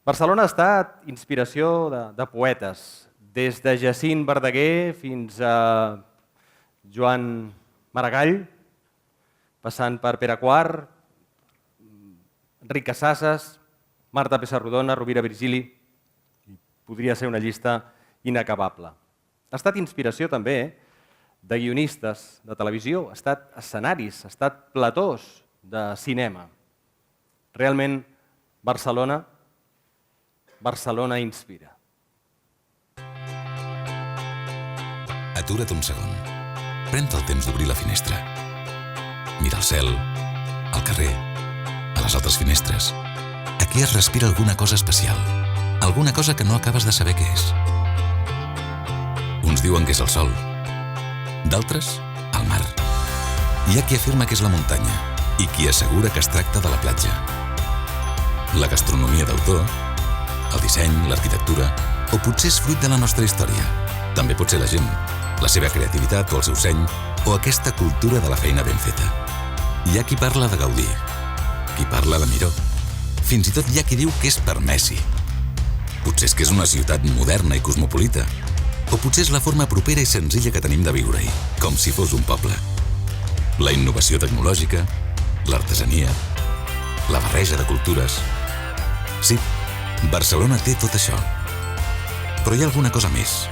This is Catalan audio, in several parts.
Barcelona ha estat inspiració de poetes, des de Jacint Verdaguer fins a Joan Maragall, passant per Pere IV, Enric Casasses, Marta Pessarrodona, Rovira Virgili, podria ser una llista inacabable. Ha estat inspiració també de guionistes de televisió, ha estat escenaris, ha estat platós de cinema. Realment, Barcelona inspira. Atura't un segon. Pren-te el temps d'obrir la finestra. Mira el cel, el carrer, a les altres finestres. Aquí es respira alguna cosa especial, alguna cosa que no acabes de saber què és. Uns diuen que és el sol, d'altres, el mar. Hi ha qui afirma que és la muntanya i qui assegura que es tracta de la platja. La gastronomia d'autor, el disseny, l'arquitectura, o potser és fruit de la nostra història. També pot ser la gent, la seva creativitat o el seu seny, o aquesta cultura de la feina ben feta. Hi ha qui parla de Gaudí, qui parla de Miró. Fins i tot hi ha qui diu que és per Messi. Potser és que és una ciutat moderna i cosmopolita, o potser és la forma propera i senzilla que tenim de viure-hi, com si fos un poble. La innovació tecnològica, l'artesania, la barreja de cultures. Sí, Barcelona té tot això. Però hi ha alguna cosa més.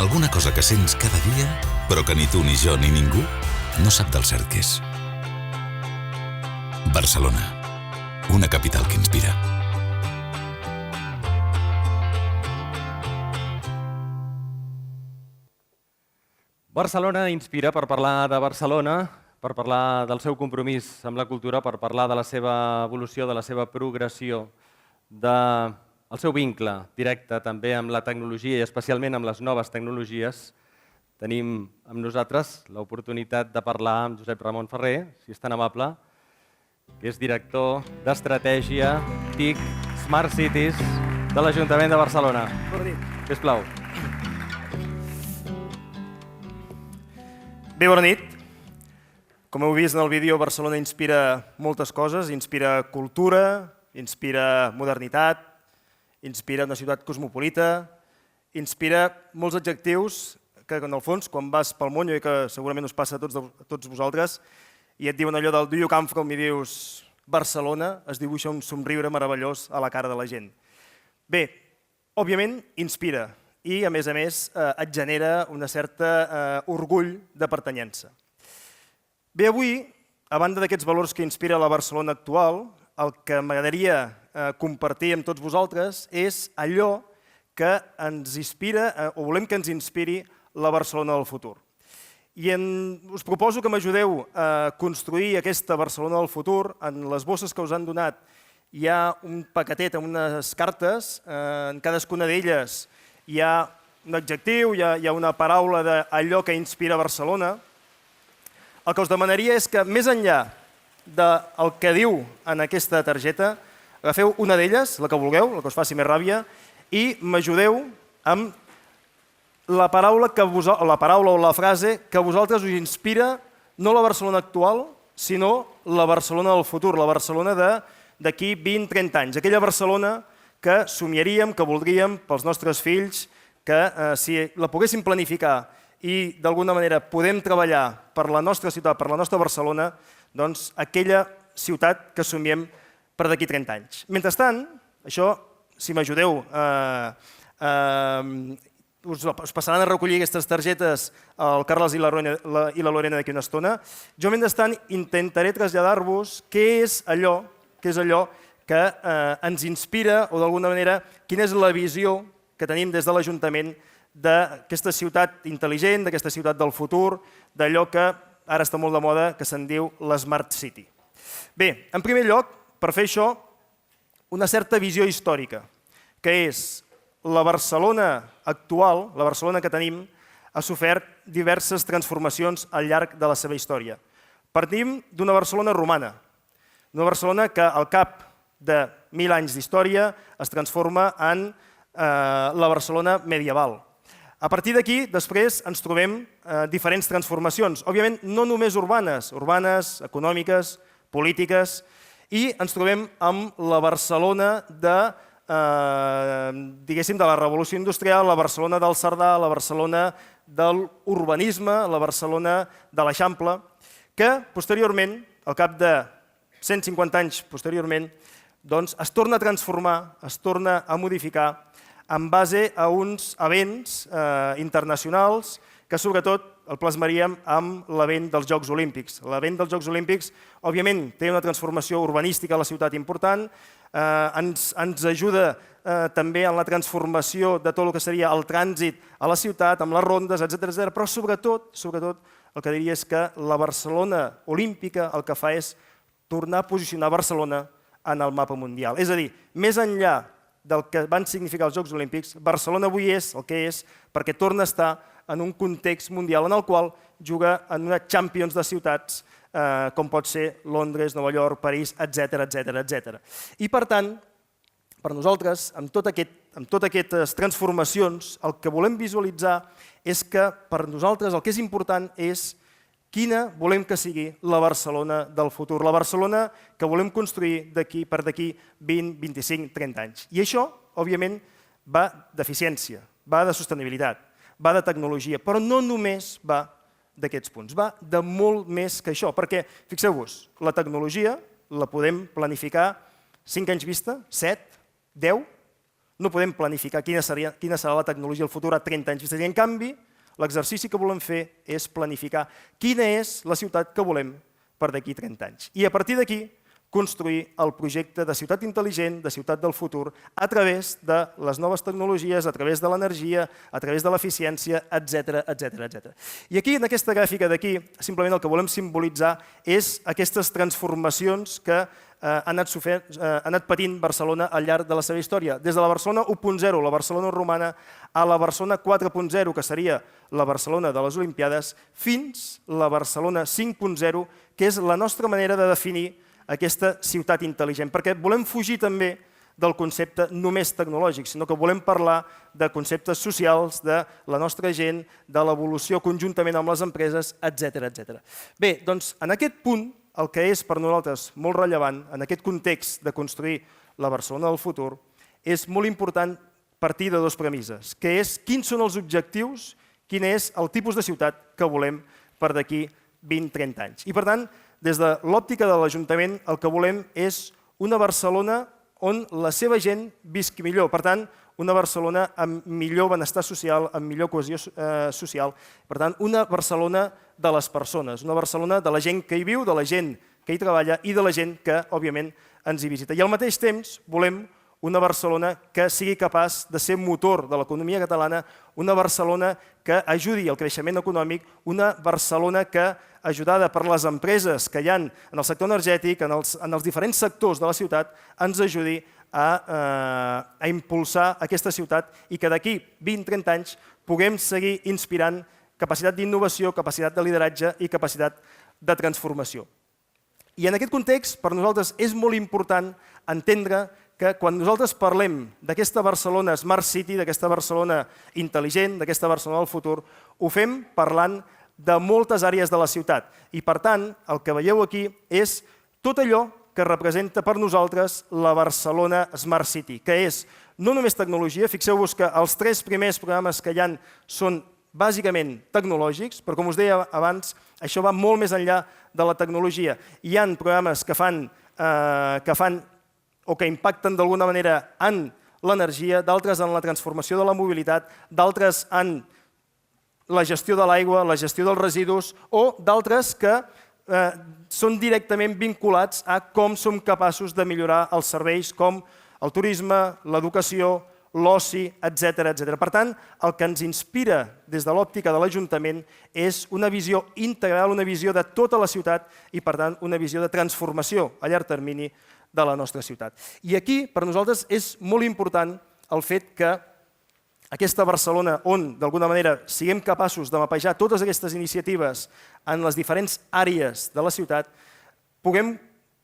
Alguna cosa que sents cada dia, però que ni tu, ni jo, ni ningú no sap del cert què és. Barcelona, una capital que inspira. Barcelona inspira per parlar de Barcelona, per parlar del seu compromís amb la cultura, per parlar de la seva evolució, de la seva progressió, del seu vincle directe també amb la tecnologia i especialment amb les noves tecnologies. Tenim amb nosaltres l'oportunitat de parlar amb Josep Ramon Ferrer, si és tan amable, que és director d'Estratègia TIC Smart Cities de l'Ajuntament de Barcelona. Bona nit. Sisplau. Bé, bona nit. Com heu vist en el vídeo, Barcelona inspira moltes coses, inspira cultura, inspira modernitat, inspira una ciutat cosmopolita, inspira molts adjectius que, en el fons, quan vas pel món, i que segurament us passa a tots vosaltres, i et diuen allò del "Do you come from" i dius Barcelona, es dibuixa un somriure meravellós a la cara de la gent. Bé, òbviament inspira i, a més, et genera una certa orgull de pertanyença. Bé, avui, a banda d'aquests valors que inspira la Barcelona actual, el que m'agradaria compartir amb tots vosaltres és allò que ens inspira, o volem que ens inspiri, la Barcelona del futur. I us proposo que m'ajudeu a construir aquesta Barcelona del futur. En les bosses que us han donat hi ha un paquetet amb unes cartes, en cadascuna d'elles hi ha un adjectiu, hi ha una paraula d'allò que inspira Barcelona. El que us demanaria és que, més enllà del que diu en aquesta targeta, agafeu una d'elles, la que vulgueu, la que us faci més ràbia, i m'ajudeu amb la paraula o la frase que a vosaltres us inspira no la Barcelona actual, sinó la Barcelona del futur, la Barcelona d'aquí 20-30 anys. Aquella Barcelona que somiaríem, que voldríem pels nostres fills, que si la poguéssim planificar i d'alguna manera podem treballar per la nostra ciutat, per la nostra Barcelona, doncs aquella ciutat que somiem per d'aquí 30 anys. Mentrestant, això, si m'ajudeu, us passaran a recollir aquestes targetes el Carles i la Lorena d'aquí una estona. Jo, mentrestant, intentaré traslladar-vos què és allò que ens inspira o, d'alguna manera, quina és la visió que tenim des de l'Ajuntament d'aquesta ciutat intel·ligent, d'aquesta ciutat del futur, d'allò que ara està molt de moda, que se'n diu l'Smart City. Bé, en primer lloc, per fer això, una certa visió històrica, que és la Barcelona actual, la Barcelona que tenim, ha sofert diverses transformacions al llarg de la seva història. Partim d'una Barcelona romana, una Barcelona que al cap de 1.000 anys d'història es transforma en la Barcelona medieval. A partir d'aquí, després, ens trobem diferents transformacions, òbviament no només urbanes, econòmiques, polítiques, i ens trobem amb la Barcelona de diguéssim, de la revolució industrial, la Barcelona del Cerdà, la Barcelona de l'urbanisme, la Barcelona de l'Eixample, que posteriorment, al cap de 150 anys posteriorment, doncs es torna a transformar, es torna a modificar en base a uns events internacionals que sobretot el plasmaríem amb l'event dels Jocs Olímpics. L'event dels Jocs Olímpics, òbviament, té una transformació urbanística a la ciutat important, ens ajuda també en la transformació de tot el que seria el trànsit a la ciutat, amb les rondes, etc. Però sobretot, el que diria és que la Barcelona olímpica el que fa és tornar a posicionar Barcelona en el mapa mundial. És a dir, més enllà del que van significar els Jocs Olímpics, Barcelona avui és el que és perquè torna a estar en un context mundial en el qual juga en una Champions de ciutats com pot ser Londres, Nova York, París, etc. I per tant, per nosaltres, amb totes aquestes transformacions, el que volem visualitzar és que per nosaltres el que és important és quina volem que sigui la Barcelona del futur, la Barcelona que volem construir per d'aquí 20, 25, 30 anys. I això, òbviament, va d'eficiència, va de sostenibilitat, va de tecnologia, però no només va d'aquests punts, va de molt més que això, perquè, fixeu-vos, la tecnologia la podem planificar 5 anys vista, 7, 10, no podem planificar quina serà la tecnologia del futur a 30 anys vista, i en canvi, l'exercici que volem fer és planificar quina és la ciutat que volem per d'aquí 30 anys. I a partir d'aquí, construir el projecte de ciutat intel·ligent, de ciutat del futur, a través de les noves tecnologies, a través de l'energia, a través de l'eficiència, etc. I aquí, en aquesta gràfica d'aquí, simplement el que volem simbolitzar és aquestes transformacions que ha anat patint Barcelona al llarg de la seva història. Des de la Barcelona 1.0, la Barcelona romana, a la Barcelona 4.0, que seria la Barcelona de les Olimpiades, fins la Barcelona 5.0, que és la nostra manera de definir aquesta ciutat intel·ligent, perquè volem fugir també del concepte només tecnològic, sinó que volem parlar de conceptes socials, de la nostra gent, de l'evolució conjuntament amb les empreses, etc. Bé, doncs en aquest punt, el que és per nosaltres molt rellevant, en aquest context de construir la Barcelona del futur, és molt important partir de dues premisses, que és quins són els objectius, quin és el tipus de ciutat que volem per d'aquí 20-30 anys. I per tant, des de l'òptica de l'Ajuntament, el que volem és una Barcelona on la seva gent visqui millor. Per tant, una Barcelona amb millor benestar social, amb millor cohesió social. Per tant, una Barcelona de les persones, una Barcelona de la gent que hi viu, de la gent que hi treballa i de la gent que, òbviament, ens hi visita. I al mateix temps volem una Barcelona que sigui capaç de ser motor de l'economia catalana, una Barcelona que ajudi al creixement econòmic, una Barcelona que, ajudada per les empreses que hi ha en el sector energètic, en els diferents sectors de la ciutat, ens ajudi a impulsar aquesta ciutat i que d'aquí 20-30 anys puguem seguir inspirant capacitat d'innovació, capacitat de lideratge i capacitat de transformació. I en aquest context, per nosaltres és molt important entendre que quan nosaltres parlem d'aquesta Barcelona Smart City, d'aquesta Barcelona intel·ligent, d'aquesta Barcelona del futur, ho fem parlant de moltes àrees de la ciutat. I per tant, el que veieu aquí és tot allò que representa per nosaltres la Barcelona Smart City, que és no només tecnologia, fixeu-vos que els 3 primers programes que hi ha són bàsicament tecnològics, però com us deia abans, això va molt més enllà de la tecnologia. Hi ha programes que fan o que impacten d'alguna manera en l'energia, d'altres en la transformació de la mobilitat, d'altres en la gestió de l'aigua, la gestió dels residus, o d'altres que són directament vinculats a com som capaços de millorar els serveis com el turisme, l'educació, l'oci, etc. Per tant, el que ens inspira des de l'òptica de l'Ajuntament és una visió integral, una visió de tota la ciutat i, per tant, una visió de transformació a llarg termini de la nostra ciutat. I aquí, per nosaltres, és molt important el fet que aquesta Barcelona, on, d'alguna manera, siguem capaços de mapejar totes aquestes iniciatives en les diferents àrees de la ciutat, puguem,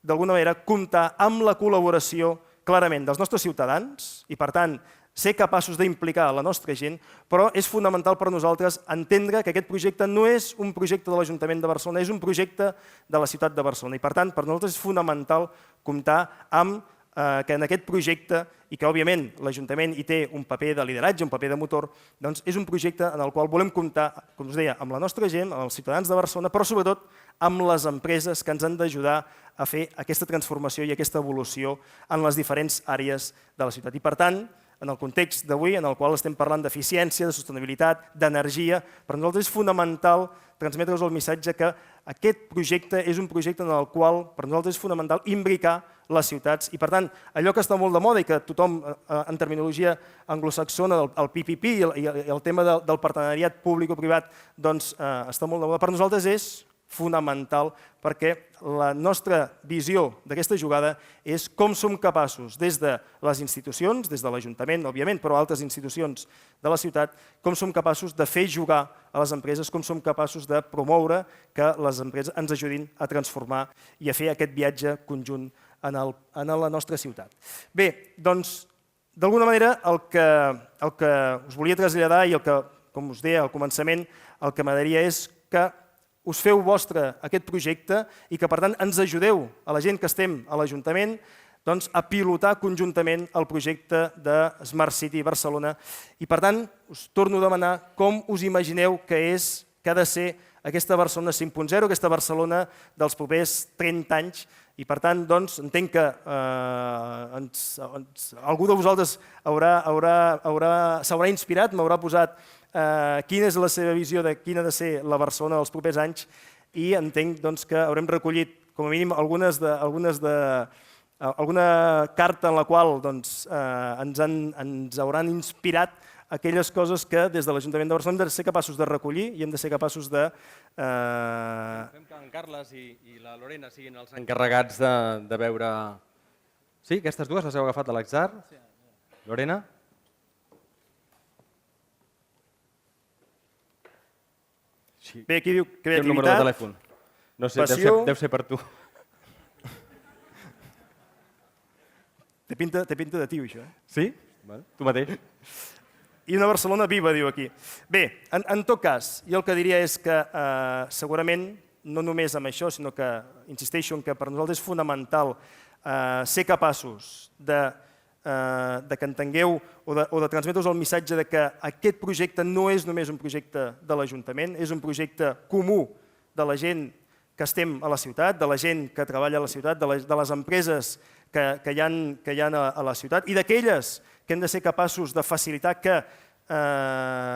d'alguna manera, comptar amb la col·laboració, clarament, dels nostres ciutadans i, per tant, ser capaços d'implicar la nostra gent, però és fonamental per nosaltres entendre que aquest projecte no és un projecte de l'Ajuntament de Barcelona, és un projecte de la ciutat de Barcelona. I, per tant, per nosaltres és fonamental comptar amb que en aquest projecte i que, òbviament, l'Ajuntament hi té un paper de lideratge, un paper de motor, doncs és un projecte en el qual volem comptar, com us deia, amb la nostra gent, amb els ciutadans de Barcelona, però sobretot amb les empreses que ens han d'ajudar a fer aquesta transformació i aquesta evolució en les diferents àrees de la ciutat. I, per tant, en el context d'avui, en el qual estem parlant d'eficiència, de sostenibilitat, d'energia, per nosaltres és fonamental transmetre-vos el missatge que aquest projecte és un projecte en el qual per nosaltres és fonamental imbricar les ciutats i, per tant, allò que està molt de moda i que tothom, en terminologia anglosaxona, el PPP i el tema del partenariat públic-privat, doncs està molt de moda. Per nosaltres és fonamental perquè la nostra visió d'aquesta jugada és com som capaços, des de les institucions, des de l'Ajuntament, òbviament, però altres institucions de la ciutat, com som capaços de fer jugar a les empreses, com som capaços de promoure que les empreses ens ajudin a transformar i a fer aquest viatge conjunt en la nostra ciutat. Bé, doncs, d'alguna manera, el que us volia traslladar i el que, com us deia al començament, el que m'agradaria és que us feu vostre aquest projecte i que, per tant, ens ajudeu a la gent que estem a l'Ajuntament a pilotar conjuntament el projecte de Smart City Barcelona. I, per tant, us torno a demanar com us imagineu que ha de ser aquesta Barcelona 5.0, aquesta Barcelona dels propers 30 anys. I, per tant, entenc que algú de vosaltres s'haurà inspirat, m'haurà posat quina és la seva visió de quina ha de ser la Barcelona dels propers anys i entenc que haurem recollit, com a mínim, alguna carta en la qual ens hauran inspirat aquelles coses que des de l'Ajuntament de Barcelona hem de ser capaços de recollir i hem de ser capaços de... Fem que en Carles i la Lorena siguin els encarregats de veure... Sí, aquestes dues les heu agafat a l'atzar? Lorena? Bé, aquí diu creativitat. Té un número de telèfon. No sé, deu ser per tu. Té pinta de tio, això. Sí? Tu mateix. I una Barcelona viva, diu aquí. Bé, en tot cas, jo el que diria és que segurament, no només amb això, sinó que, insisteixo, en que per nosaltres és fonamental ser capaços que entengueu o de transmetre-us el missatge de que aquest projecte no és només un projecte de l'Ajuntament, és un projecte comú de la gent que estem a la ciutat, de la gent que treballa a la ciutat, de les empreses que hi ha a la ciutat i d'aquelles que hem de ser capaços de facilitar que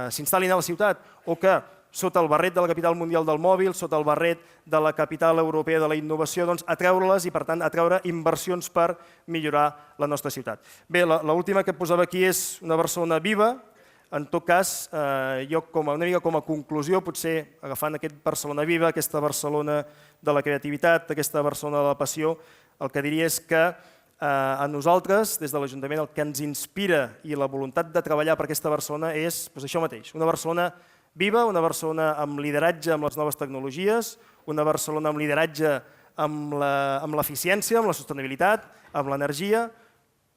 s'instal·lin a la ciutat o que sota el barret de la capital mundial del mòbil, sota el barret de la capital europea de la innovació, atraure-les i, per tant, atraure inversions per millorar la nostra ciutat. Bé, l'última que posava aquí és una Barcelona viva. En tot cas, jo una mica com a conclusió, potser agafant aquest Barcelona viva, aquesta Barcelona de la creativitat, aquesta Barcelona de la passió, el que diria és que a nosaltres, des de l'Ajuntament, el que ens inspira i la voluntat de treballar per aquesta Barcelona és això mateix, una Barcelona viva, una Barcelona amb lideratge amb les noves tecnologies, una Barcelona amb lideratge amb l'eficiència, amb la sostenibilitat, amb l'energia,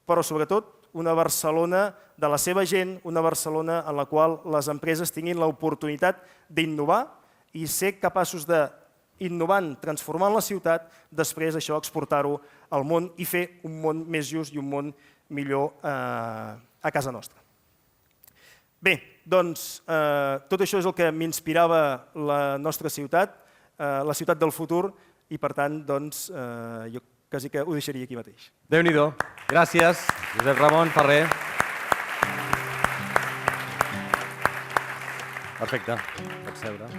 però sobretot una Barcelona de la seva gent, una Barcelona en la qual les empreses tinguin l'oportunitat d'innovar i ser capaços d'innovant, transformant la ciutat, després això exportar-ho al món i fer un món més just i un món millor a casa nostra. Bé, doncs, tot això és el que m'inspirava la nostra ciutat, la ciutat del futur, i per tant, doncs, jo quasi que ho deixaria aquí mateix. Déu-n'hi-do. Gràcies, Josep Ramon Ferrer. Perfecte, pots seure.